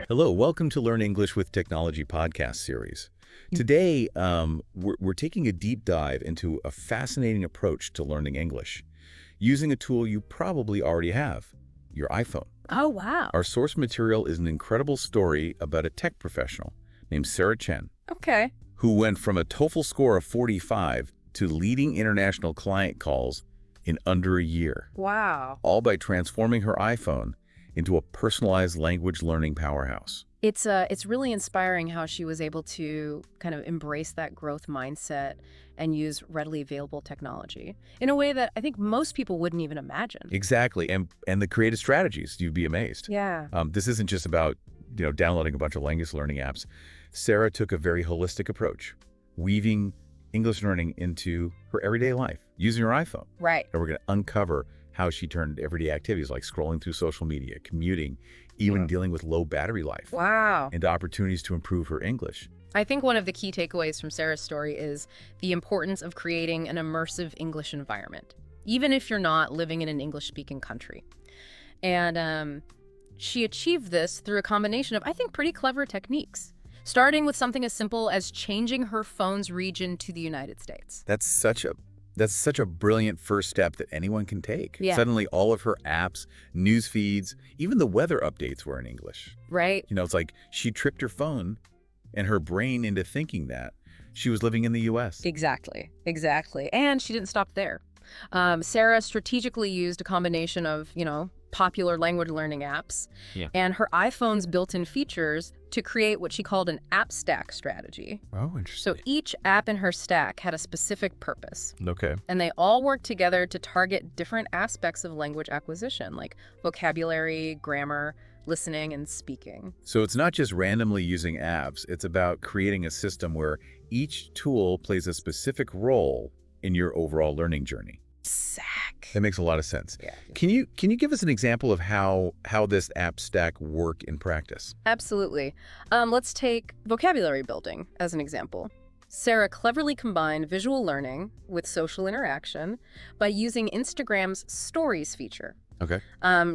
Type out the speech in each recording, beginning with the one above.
Hello, welcome to Learn English with Technology podcast series. Today, we're taking a deep dive into a fascinating approach to learning English, using a tool you probably already have, your iPhone. Oh, wow. Our source material is an incredible story about a tech professional named Sarah Chen, Okay. who went from a TOEFL score of 45 to leading international client calls in under a year, Wow. all by transforming her iPhone into a personalized language learning powerhouse. It's really inspiring how she was able to kind of embrace that growth mindset and use readily available technology in a way that I think most people wouldn't even imagine. Exactly, and the creative strategies, you'd be amazed. Yeah. This isn't just about downloading a bunch of language learning apps. Sarah took a very holistic approach, weaving English learning into her everyday life using her iPhone. Right. And we're going to uncover how she turned everyday activities like scrolling through social media, commuting, even dealing with low battery life, Wow. into opportunities to improve her English. I think one of the key takeaways from Sarah's story is the importance of creating an immersive English environment, even if you're not living in an English-speaking country. And she achieved this through a combination of, I think, pretty clever techniques, starting with something as simple as changing her phone's region to the United States. That's such a brilliant first step that anyone can take. Yeah. Suddenly, all of her apps, news feeds, even the weather updates were in English. Right? It's like she tricked her phone and her brain into thinking that she was living in the U.S. Exactly. And she didn't stop there. Sarah strategically used a combination of, popular language learning apps and her iPhone's built-in features to create what she called an app stack strategy. Oh, interesting. So each app in her stack had a specific purpose, Okay. and they all worked together to target different aspects of language acquisition, like vocabulary, grammar, listening, and speaking. So it's not just randomly using apps. It's about creating a system where each tool plays a specific role in your overall learning journey. That makes a lot of sense. Yeah. Can you give us an example of how this app stack work in practice? Absolutely. Let's take vocabulary building as an example. Sarah cleverly combined visual learning with social interaction by using Instagram's Stories feature. Okay.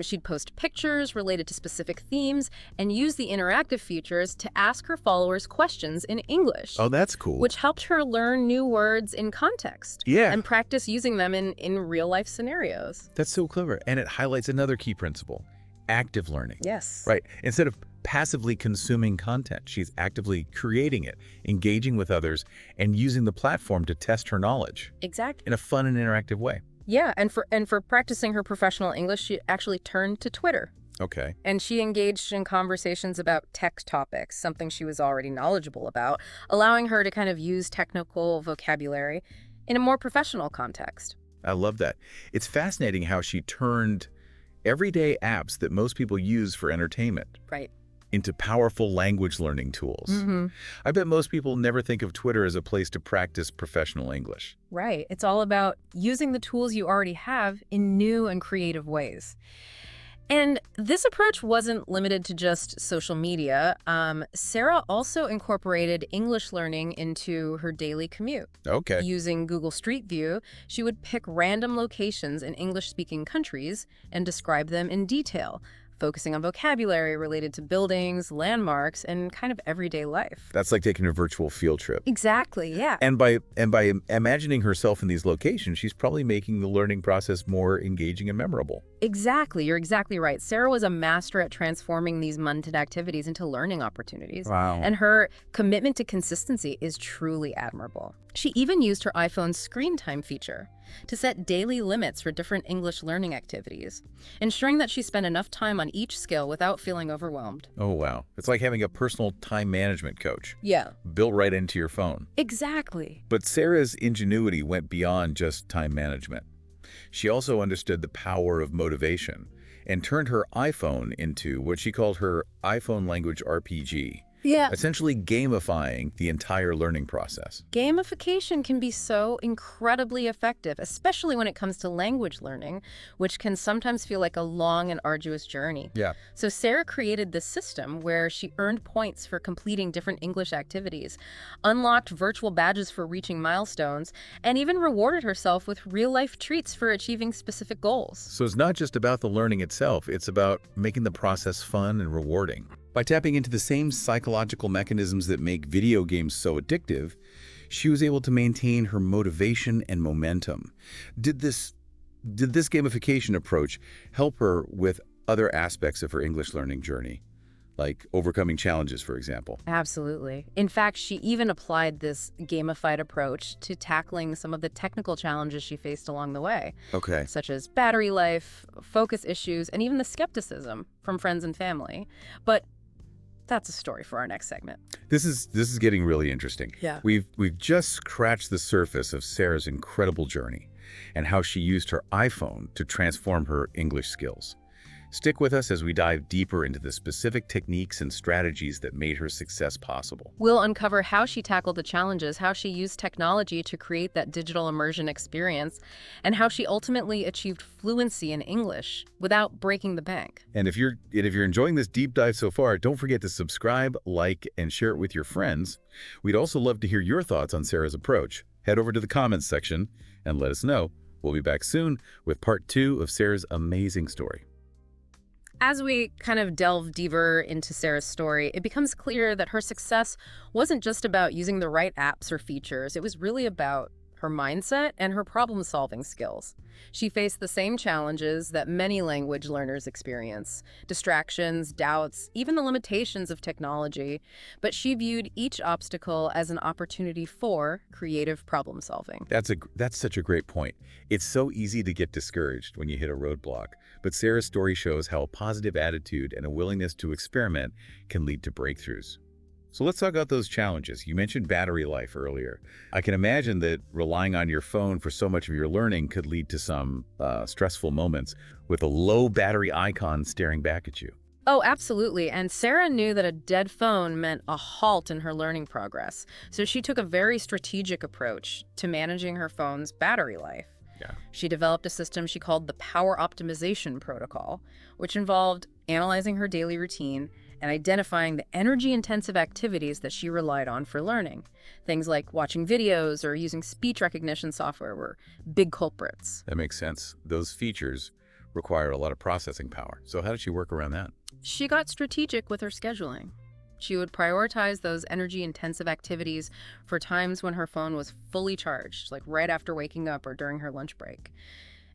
She'd post pictures related to specific themes and use the interactive features to ask her followers questions in English. Oh, that's cool. Which helped her learn new words in context. Yeah. And practice using them in real-life scenarios. That's so clever. And it highlights another key principle, active learning. Yes. Right. Instead of passively consuming content, she's actively creating it, engaging with others, and using the platform to test her knowledge Exactly. in a fun and interactive way. Yeah, and for practicing her professional English, she actually turned to Twitter. Okay. And she engaged in conversations about tech topics, something she was already knowledgeable about, allowing her to kind of use technical vocabulary in a more professional context. I love that. It's fascinating how she turned everyday apps that most people use for entertainment Right. into powerful language learning tools. Mm-hmm. I bet most people never think of Twitter as a place to practice professional English. Right. It's all about using the tools you already have in new and creative ways. And this approach wasn't limited to just social media. Sarah also incorporated English learning into her daily commute. Okay. Using Google Street View, she would pick random locations in English-speaking countries and describe them in detail, focusing on vocabulary related to buildings, landmarks, and kind of everyday life. That's like taking a virtual field trip. Exactly, yeah. And by imagining herself in these locations, she's probably making the learning process more engaging and memorable. Exactly. You're exactly right. Sarah was a master at transforming these mundane activities into learning opportunities. Wow. And her commitment to consistency is truly admirable. She even used her iPhone's screen time feature to set daily limits for different English learning activities, ensuring that she spent enough time on each skill without feeling overwhelmed. Oh, wow. It's like having a personal time management coach Yeah. built right into your phone. Exactly. But Sarah's ingenuity went beyond just time management. She also understood the power of motivation and turned her iPhone into what she called her iPhone language RPG, Yeah. essentially gamifying the entire learning process. Gamification can be so incredibly effective, especially when it comes to language learning, which can sometimes feel like a long and arduous journey. Yeah. So Sarah created this system where she earned points for completing different English activities, unlocked virtual badges for reaching milestones, and even rewarded herself with real-life treats for achieving specific goals. So it's not just about the learning itself, it's about making the process fun and rewarding. By tapping into the same psychological mechanisms that make video games so addictive, she was able to maintain her motivation and momentum. Did this gamification approach help her with other aspects of her English learning journey, like overcoming challenges, for example? Absolutely. In fact, she even applied this gamified approach to tackling some of the technical challenges she faced along the way, Okay. such as battery life, focus issues, and even the skepticism from friends and family. But that's a story for our next segment. This is getting really interesting. Yeah. We've just scratched the surface of Sarah's incredible journey and how she used her iPhone to transform her English skills. Stick with us as we dive deeper into the specific techniques and strategies that made her success possible. We'll uncover how she tackled the challenges, how she used technology to create that digital immersion experience, and how she ultimately achieved fluency in English without breaking the bank. And if you're enjoying this deep dive so far, don't forget to subscribe, like, and share it with your friends. We'd also love to hear your thoughts on Sarah's approach. Head over to the comments section and let us know. We'll be back soon with part 2 of Sarah's amazing story. As we kind of delve deeper into Sarah's story, it becomes clear that her success wasn't just about using the right apps or features. It was really about her mindset and her problem-solving skills. She faced the same challenges that many language learners experience: distractions, doubts, even the limitations of technology, but she viewed each obstacle as an opportunity for creative problem-solving. That's such a great point. It's so easy to get discouraged when you hit a roadblock, but Sarah's story shows how a positive attitude and a willingness to experiment can lead to breakthroughs. So let's talk about those challenges. You mentioned battery life earlier. I can imagine that relying on your phone for so much of your learning could lead to some stressful moments with a low battery icon staring back at you. Oh, absolutely. And Sarah knew that a dead phone meant a halt in her learning progress. So she took a very strategic approach to managing her phone's battery life. Yeah. She developed a system she called the Power Optimization Protocol, which involved analyzing her daily routine and identifying the energy-intensive activities that she relied on for learning. Things like watching videos or using speech recognition software were big culprits. That makes sense. Those features require a lot of processing power. So how did she work around that? She got strategic with her scheduling. She would prioritize those energy-intensive activities for times when her phone was fully charged, like right after waking up or during her lunch break.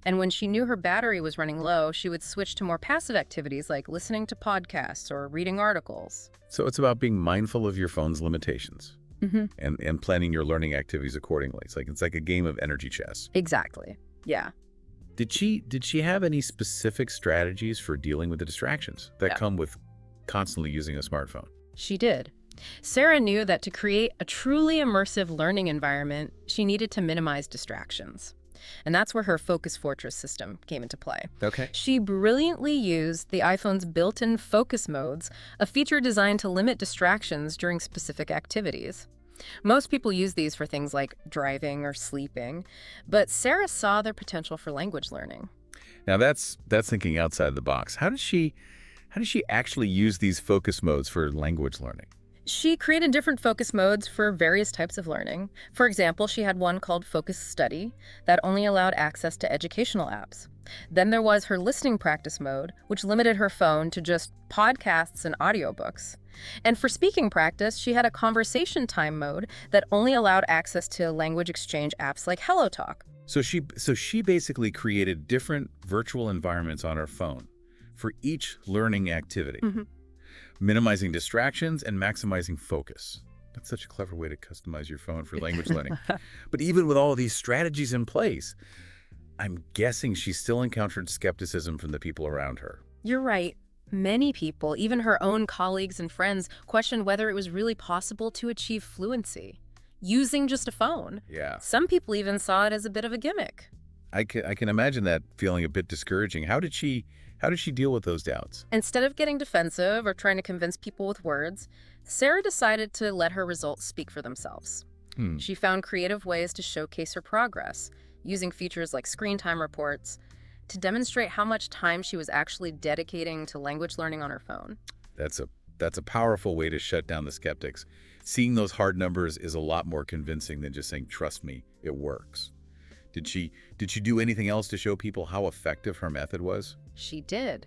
And when she knew her battery was running low, she would switch to more passive activities like listening to podcasts or reading articles. So it's about being mindful of your phone's limitations Mm-hmm. and planning your learning activities accordingly. It's like a game of energy chess. Exactly. Yeah. Did she have any specific strategies for dealing with the distractions that Yeah. come with constantly using a smartphone? She did. Sarah knew that to create a truly immersive learning environment, she needed to minimize distractions. And that's where her Focus Fortress system came into play. Okay. She brilliantly used the iPhone's built-in focus modes, a feature designed to limit distractions during specific activities. Most people use these for things like driving or sleeping, but Sarah saw their potential for language learning. Now that's thinking outside the box. How does she actually use these focus modes for language learning? She created different focus modes for various types of learning. For example, she had one called Focus Study that only allowed access to educational apps. Then there was her listening practice mode, which limited her phone to just podcasts and audiobooks. And for speaking practice, she had a conversation time mode that only allowed access to language exchange apps like HelloTalk. So she basically created different virtual environments on her phone for each learning activity, minimizing distractions and maximizing focus. That's such a clever way to customize your phone for language learning. But even with all of these strategies in place, I'm guessing she still encountered skepticism from the people around her. You're right. Many people, even her own colleagues and friends, questioned whether it was really possible to achieve fluency using just a phone. Yeah. Some people even saw it as a bit of a gimmick. I can imagine that feeling a bit discouraging. How did she deal with those doubts? Instead of getting defensive or trying to convince people with words, Sarah decided to let her results speak for themselves. She found creative ways to showcase her progress, using features like screen time reports to demonstrate how much time she was actually dedicating to language learning on her phone. That's a powerful way to shut down the skeptics. Seeing those hard numbers is a lot more convincing than just saying, "Trust me, it works." Did she do anything else to show people how effective her method was? She did.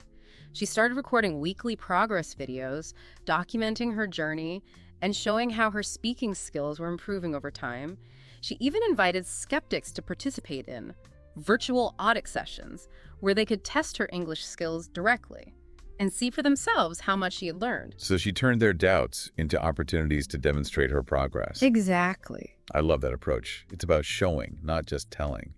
She started recording weekly progress videos, documenting her journey, and showing how her speaking skills were improving over time. She even invited skeptics to participate in virtual audit sessions where they could test her English skills directly and see for themselves how much she had learned. So she turned their doubts into opportunities to demonstrate her progress. Exactly. I love that approach. It's about showing, not just telling.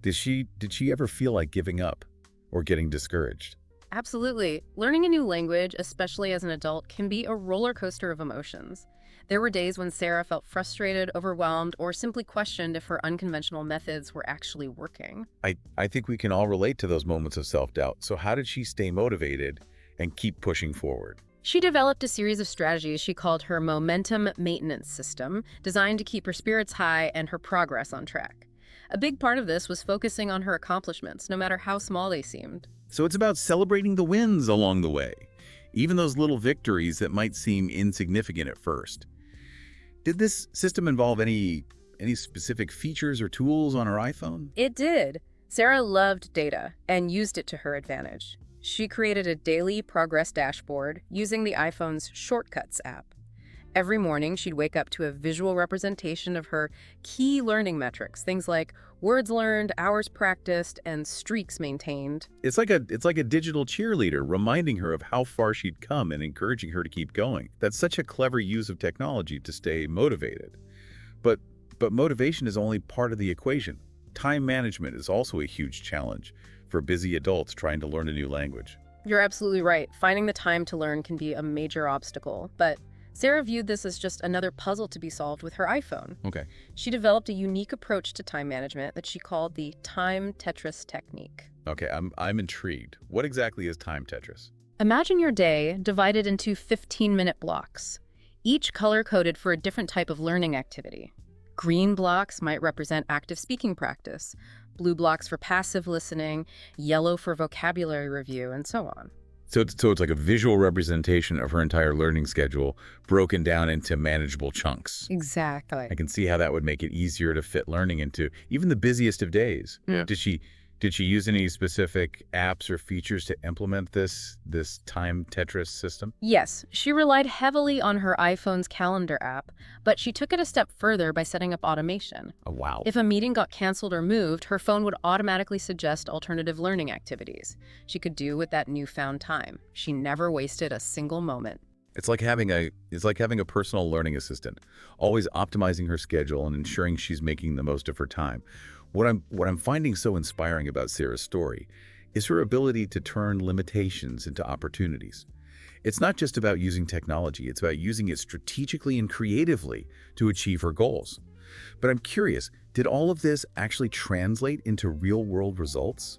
Did she ever feel like giving up or getting discouraged? Absolutely. Learning a new language, especially as an adult, can be a roller coaster of emotions. There were days when Sarah felt frustrated, overwhelmed, or simply questioned if her unconventional methods were actually working. I think we can all relate to those moments of self-doubt. So how did she stay motivated and keep pushing forward? She developed a series of strategies she called her momentum maintenance system, designed to keep her spirits high and her progress on track. A big part of this was focusing on her accomplishments, no matter how small they seemed. So it's about celebrating the wins along the way, even those little victories that might seem insignificant at first. Did this system involve any specific features or tools on her iPhone? It did. Sarah loved data and used it to her advantage. She created a daily progress dashboard using the iPhone's Shortcuts app. Every morning, she'd wake up to a visual representation of her key learning metrics, things like words learned, hours practiced, and streaks maintained. It's like a digital cheerleader reminding her of how far she'd come and encouraging her to keep going. That's such a clever use of technology to stay motivated. But motivation is only part of the equation. Time management is also a huge challenge for busy adults trying to learn a new language. You're absolutely right. Finding the time to learn can be a major obstacle, but Sarah viewed this as just another puzzle to be solved with her iPhone. Okay. She developed a unique approach to time management that she called the time Tetris technique. Okay, I'm intrigued. What exactly is time Tetris? Imagine your day divided into 15-minute blocks, each color-coded for a different type of learning activity. Green blocks might represent active speaking practice, blue blocks for passive listening, yellow for vocabulary review, and so on. So it's like a visual representation of her entire learning schedule broken down into manageable chunks. Exactly. I can see how that would make it easier to fit learning into even the busiest of days. Yeah. Did she use any specific apps or features to implement this time Tetris system? Yes, she relied heavily on her iPhone's calendar app, but she took it a step further by setting up automation. Oh, wow. If a meeting got canceled or moved, her phone would automatically suggest alternative learning activities she could do with that newfound time. She never wasted a single moment. It's like having a personal learning assistant, always optimizing her schedule and ensuring she's making the most of her time. What I'm finding so inspiring about Sarah's story is her ability to turn limitations into opportunities. It's not just about using technology, it's about using it strategically and creatively to achieve her goals. But I'm curious, did all of this actually translate into real-world results?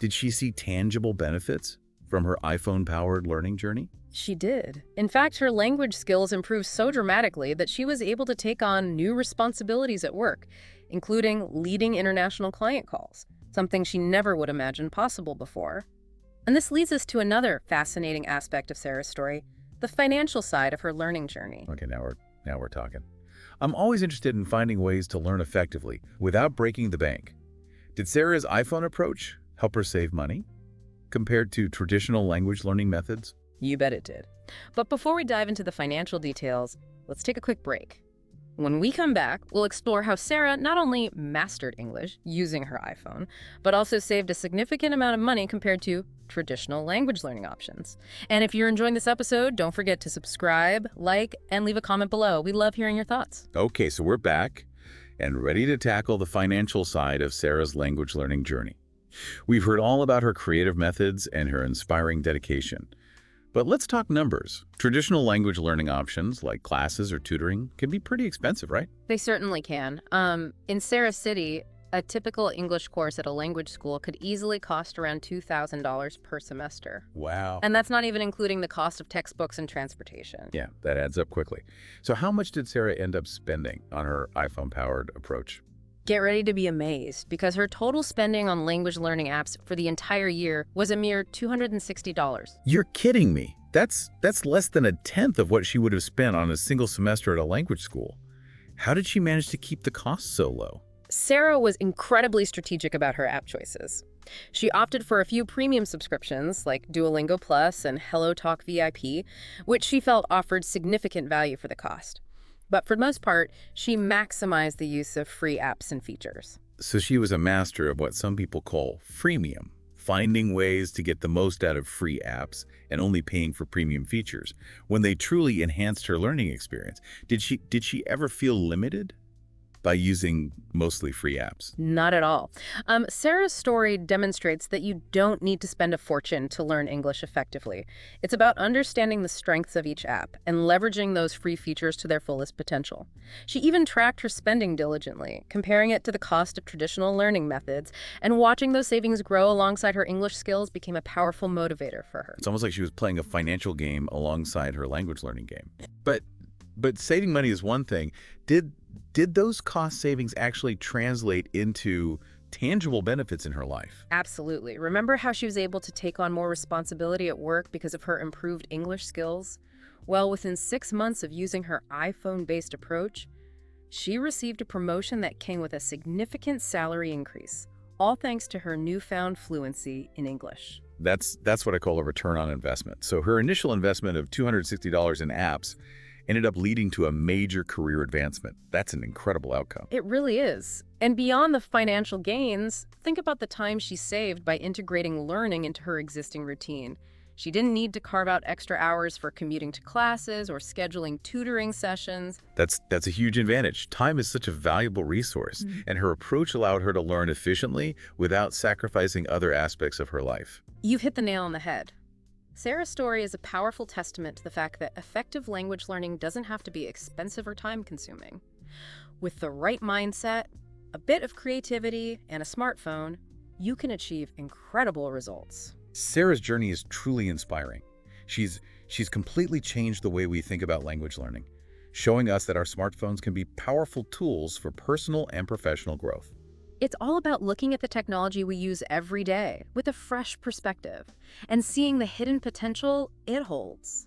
Did she see tangible benefits from her iPhone-powered learning journey? She did. In fact, her language skills improved so dramatically that she was able to take on new responsibilities at work, including leading international client calls, something she never would imagine possible before. And this leads us to another fascinating aspect of Sarah's story, the financial side of her learning journey. Okay, now we're talking. I'm always interested in finding ways to learn effectively without breaking the bank. Did Sarah's iPhone approach help her save money compared to traditional language learning methods? You bet it did. But before we dive into the financial details, let's take a quick break. When we come back, we'll explore how Sarah not only mastered English using her iPhone, but also saved a significant amount of money compared to traditional language learning options. And if you're enjoying this episode, don't forget to subscribe, like, and leave a comment below. We love hearing your thoughts. Okay, so we're back and ready to tackle the financial side of Sarah's language learning journey. We've heard all about her creative methods and her inspiring dedication. But let's talk numbers. Traditional language learning options like classes or tutoring can be pretty expensive, right? They certainly can. In Sarah City, a typical English course at a language school could easily cost around $2,000 per semester. Wow. And that's not even including the cost of textbooks and transportation. Yeah, that adds up quickly. So how much did Sarah end up spending on her iPhone-powered approach? Get ready to be amazed, because her total spending on language learning apps for the entire year was a mere $260. You're kidding me. That's less than a tenth of what she would have spent on a single semester at a language school. How did she manage to keep the costs so low? Sarah was incredibly strategic about her app choices. She opted for a few premium subscriptions like Duolingo Plus and HelloTalk VIP, which she felt offered significant value for the cost. But for the most part, she maximized the use of free apps and features. So she was a master of what some people call freemium, finding ways to get the most out of free apps and only paying for premium features when they truly enhanced her learning experience. Did she ever feel limited by using mostly free apps? Not at all. Sarah's story demonstrates that you don't need to spend a fortune to learn English effectively. It's about understanding the strengths of each app and leveraging those free features to their fullest potential. She even tracked her spending diligently, comparing it to the cost of traditional learning methods, and watching those savings grow alongside her English skills became a powerful motivator for her. It's almost like she was playing a financial game alongside her language learning game. But saving money is one thing. Did those cost savings actually translate into tangible benefits in her life? Absolutely. Remember how she was able to take on more responsibility at work because of her improved English skills? Well, within 6 months of using her iPhone-based approach, she received a promotion that came with a significant salary increase, all thanks to her newfound fluency in English. That's what I call a return on investment. So her initial investment of $260 in apps ended up leading to a major career advancement. That's an incredible outcome. It really is. And beyond the financial gains, think about the time she saved by integrating learning into her existing routine. She didn't need to carve out extra hours for commuting to classes or scheduling tutoring sessions. That's a huge advantage. Time is such a valuable resource, and her approach allowed her to learn efficiently without sacrificing other aspects of her life. You've hit the nail on the head. Sarah's story is a powerful testament to the fact that effective language learning doesn't have to be expensive or time-consuming. With the right mindset, a bit of creativity, and a smartphone, you can achieve incredible results. Sarah's journey is truly inspiring. She's completely changed the way we think about language learning, showing us that our smartphones can be powerful tools for personal and professional growth. It's all about looking at the technology we use every day with a fresh perspective and seeing the hidden potential it holds.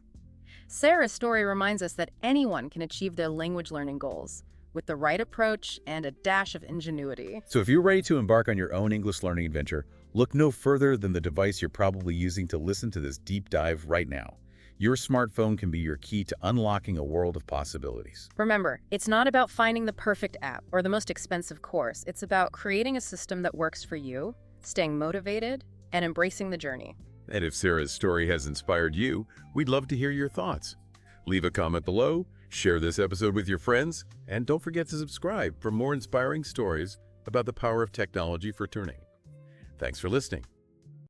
Sarah's story reminds us that anyone can achieve their language learning goals with the right approach and a dash of ingenuity. So if you're ready to embark on your own English learning adventure, look no further than the device you're probably using to listen to this deep dive right now. Your smartphone can be your key to unlocking a world of possibilities. Remember, it's not about finding the perfect app or the most expensive course. It's about creating a system that works for you, staying motivated, and embracing the journey. And if Sarah's story has inspired you, we'd love to hear your thoughts. Leave a comment below, share this episode with your friends, and don't forget to subscribe for more inspiring stories about the power of technology for learning. Thanks for listening.